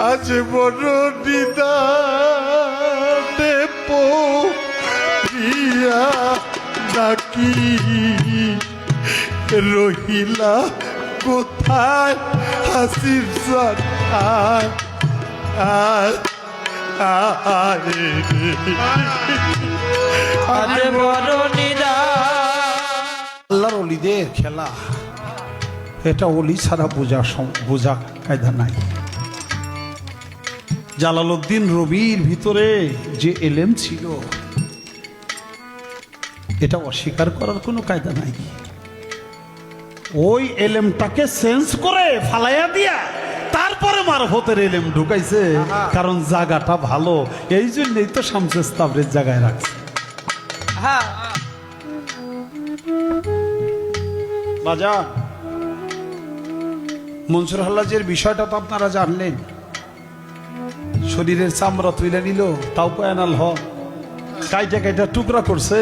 আজ বড় নিদানে পড়িয়া নাকি রহিলা কোথায় হাসিব জান আল্লাহর অলিদের খেলা, এটা অলি ছাড়া বোঝা কায়দা নাই। জালালউদ্দিন রবির ভিতরে যে এলেম ছিল, এটা অস্বীকার করার কোনো কায়দা নাই। ওই এলেমটাকে চেঞ্জ করে ফালাইয়া দিয়া তারপরে মারফতের এলেম ঢুকাইছে, কারণ জায়গাটা ভালো, এই জন্যই তো শামসুস তাবরিজ জায়গায় রাখছে। বাজার মনসুর হাল্লাজের বিষয়টা তো আপনারা জানলেন। শরীরের চামড়া তুলে নিল, তাও পয়ানাল হক কাইটা কাইটা টুকরা করছে,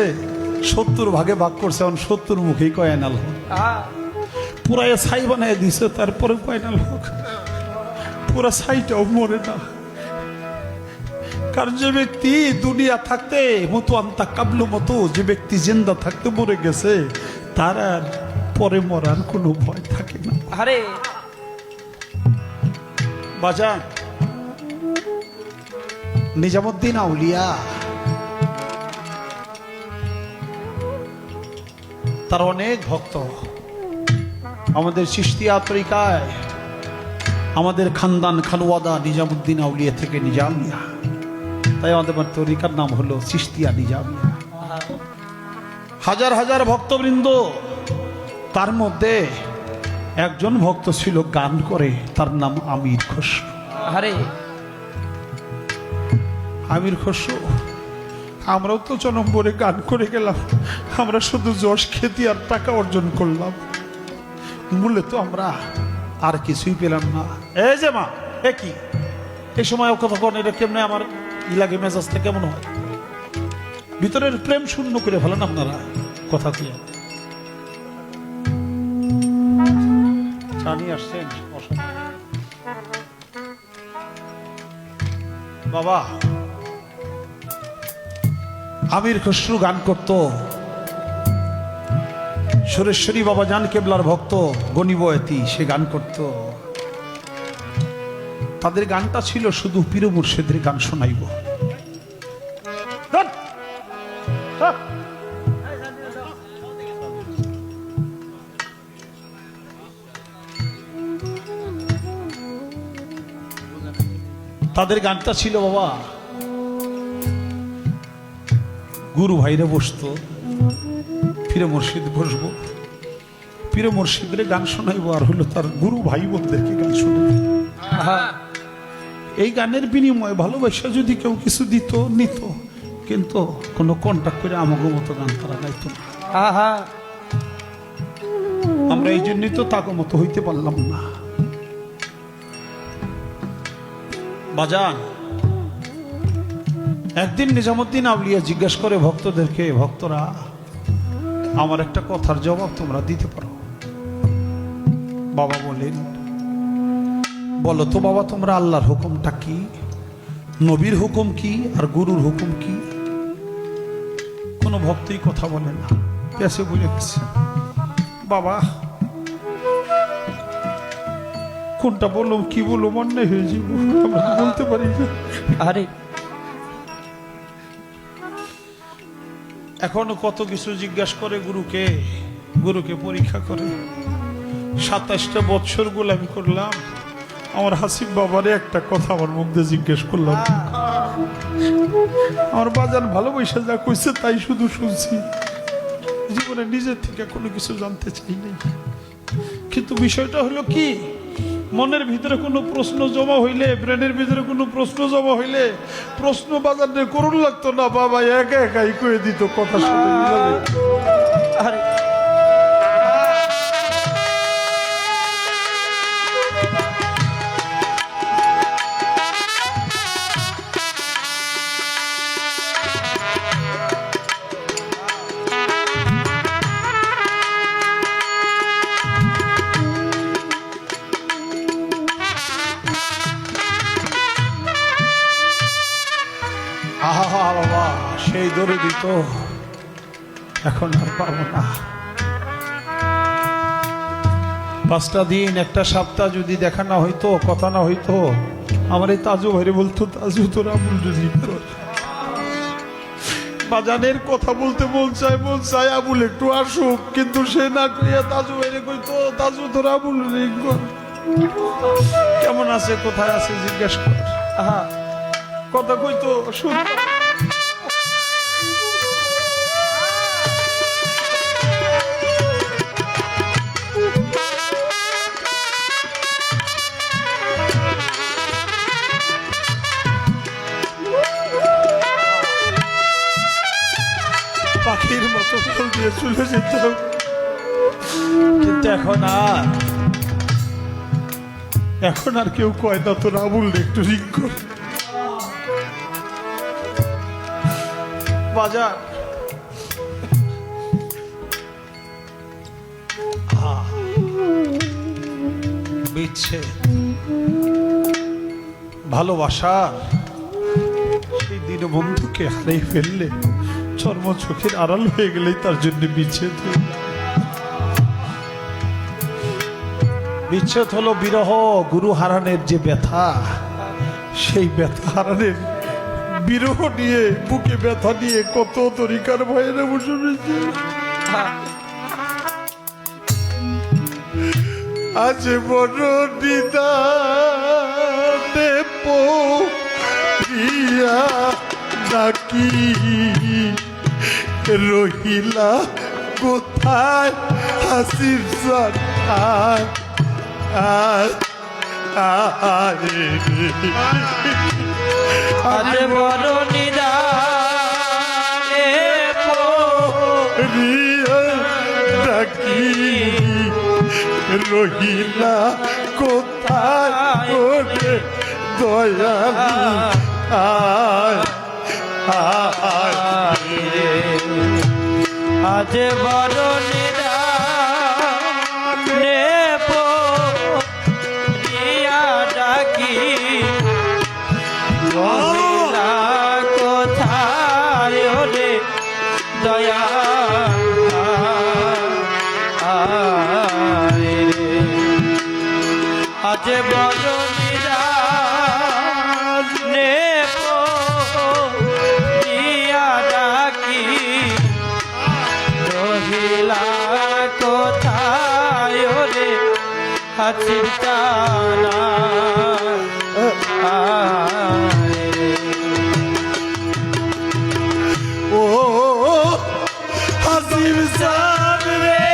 70 ভাগে ভাগ করছে, এখন 70 মুখেই কয়ানাল হক। পুরাই ছাই বানাই দিছে, তারপরে কয়ানাল হক পুরা ছাইটাও মরে না। কারণ যে ব্যক্তি দুনিয়া থাকতে মতো আন্তা কাবলু মতো, যে ব্যক্তি জিন্দা থাকতে মরে গেছে, তার আর পরে মরার কোনো ভয় থাকে না। আরে বাজান নিজামুদ্দিন আউলিয়া তার অনেক ভক্ত, আমাদের চিশতিয়া তরিকায় আমাদের খানদান খানওয়াদা নিজামুদ্দিন আউলিয়া থেকে নিজামিয়া, তাই আমাদের তরিকার নাম হলো চিশতিয়া নিজামিয়া। হাজার হাজার ভক্তবৃন্দ, তার মধ্যে একজন ভক্ত ছিল গান করে, তার নাম আমির খসরু। আরে আমির খসরু, আমরাও তো জনম্বরে গান করে গেলাম, আমরা শুধু যশ খ্যাতি আর টাকা অর্জন করলাম, মূলে তো আমরা আর কিছুই পেলাম না। এই যে মা, একই এই সময় কথা কন, এটা কেমনে আমার ইলাকে মেজাজটা কেমন হয়, ভিতরের প্রেম শূন্য করে ফেলেন আপনারা কথা দিয়ে। জানি আসছেন বাবা। আমির খসরু গান করত, সুরেশ্বরী বাবা জান কেবলার ভক্ত গনিবয়তি, সে গান করত। তাদের গানটা ছিল শুধু পীর মুর্শিদের গান শোনাইব। তাদের গানটা ছিল বাবা, গুরু ভাইরে বসতো, পীর মুর্শিদ বসবো, পীর মুর্শিদের গান শোনাইবো, আর হলো তার গুরু ভাই বোনদেরকে গান শোনাইব। এই গানের বিনিময়ে ভালোবাসা যদি কেউ কিছু দিত নিত, কিন্তু কোনো কন্ট্যাক্ট করে আমাকে মতো গান তারা গাইত না। আমরা এই জন্যই তো তাকে মতো হইতে পারলাম না। বাজান একদিন নিজামুদ্দিন আউলিয়া জিজ্ঞেস করে ভক্তদেরকে, ভক্তরা আমার একটা কথার জবাব তোমরা দিতে পারো? বাবা বলেন, বলো তো বাবা, তোমরা আল্লাহর হুকুমটা কি, নবীর হুকুম কি, আর গুরুর হুকুম কি? কোনো ভক্তই কথা বলে না, পেছে বুঝে গেছে। বাবা কোনটা বললো কি বললো মনে হয়ে যাব, আমরা বলতে পারি না। আরে এখনো কত কিছু জিজ্ঞাসা করে গুরুকে, গুরুকে পরীক্ষা করে। 27টা বৎসর গোলামি করলাম, আমার হাসিব বাবারে একটা কথা আমার মধ্যে জিজ্ঞেস করলাম, আমার বাজান ভালোবাসা যা কইছে তাই শুধু শুনছি, জীবনে নিজের থেকে কোনো কিছু জানতে চাই নাই। কিন্তু বিষয়টা হলো কি, মনের ভিতরে কোনো প্রশ্ন জমা হইলে, ব্রেনের ভিতরে কোনো প্রশ্ন জমা হইলে প্রশ্ন বাজারে করুন লাগতো না, বাবা একা একাই কয়ে দিত কথা শুনে। আরে আহা বাবা, সেই দরে দিত, এখন আর পাবো না। 5টা দিন, একটা সপ্তাহ যদি দেখা না হইতো, কথা না হইতো, আমার এই তাজু ভাইরে বলতো, তাজু তোরা বলতো কর। বাজানের কথা বলতে মন চায় আবুল একটু আসুক, কিন্তু সে না কইয়া তাজু ভাইরে কইতো, তাজু তোরা আবুল কর। কেমন আছে, কোথায় আছে জিজ্ঞেস কর। আহা কথা কইতো শুন। পাখির মতো ফল দিয়ে চলে যেত, কিন্তু এখন আর কেউ কয় না তোর আবুল একটু রিং কর। বাজার বিচ্ছে ভালোবাসার সেই দীনবন্ধুকে হারিয়ে ফেললে, চর্ম চোখের আড়াল হয়ে গেলেই তার জন্য বিচ্ছেদ হয়ে যায়। বিচ্ছেদ হলো বিরহ, গুরু হারানের যে ব্যথা, সেই ব্যথা হারানের বিরহ নিয়ে, বুকে ব্যথা নিয়ে কত তরিকার ভয়ে বসে রয়েছে। আজ বড় নিদানে পড়িয়া নাকি রহিলা কোথায় হাসির জান, আজ বড় নিদানে পড়িয়া নাকি রহিলা কোথায় ওরে দয়ালু, আজ বড় নিদানে পড়িয়া ডাকি রহিলা কোথায় রে দয়া, আজ বড় নিদানে পড়িয়া ডাকি রহিলা কোথায় রে হাসির টানা, ও হাসির জান রে,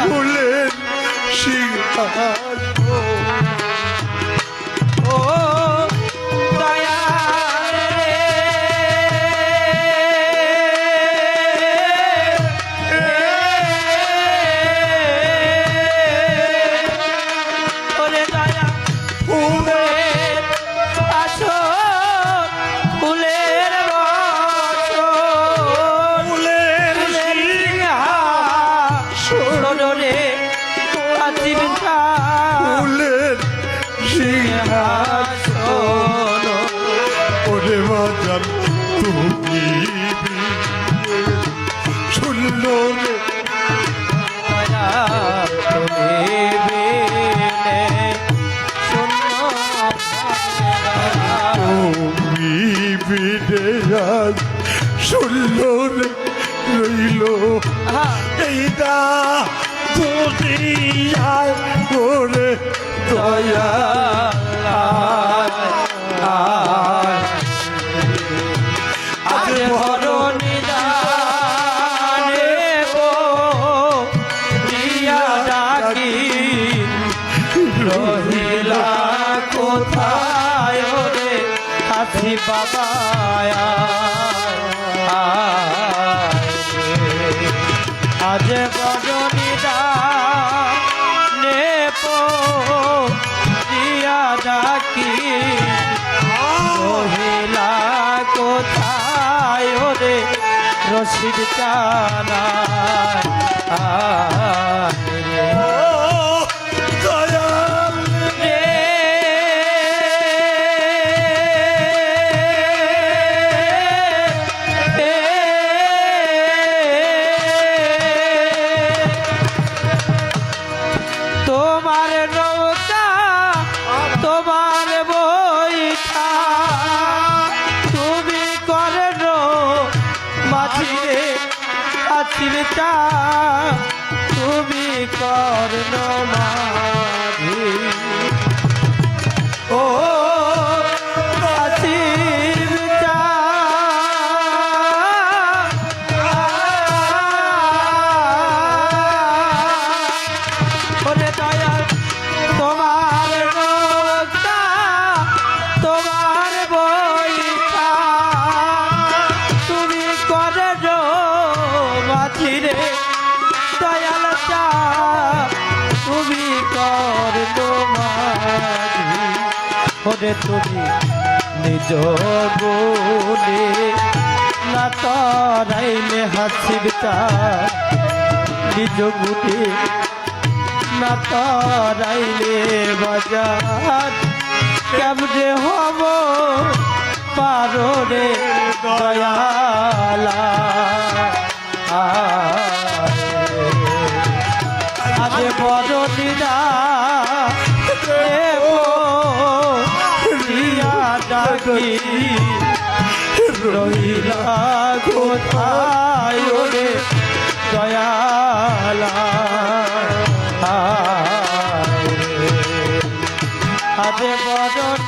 ফুলের সিংহাসন, ও দয়াল রে, ওরে দয়া ফুলের আসন, ফুলের বসন, ফুলের সিংহাসন রে হাসির ফুলের সিংহাসন, ওরে বাজান তুমি শুনল রে, তুমি বিদেয়াল শুনল রে, রইল এইটা দুনিয়ায় করে দয়া, আজ বড় নিদানে পড়িয়া ডাকি রহিলা কোথায় রে হাসি বাবা, রশিদ টানা তোমার নৌকা তোমার বইটা তুমি করো মাঝিরে আছিরটা তুমি করো মাঝি ও আছিরটা ওরে দয়াল তোমার নৌকা তোমার বইটা তুমি করে মাঝিরে দয়াল চা তুমি কর মাঝি ওরে তুমি নিজ গুণে না তরাইলে হাসিবটা নিজ গুণে না তরাইলে বাজার কেমনে হব পারো রে দয়ালা আজে বড় দিদা রিয়া ডাকি রহিলা কোথায় রে দয়ালা আজে বড়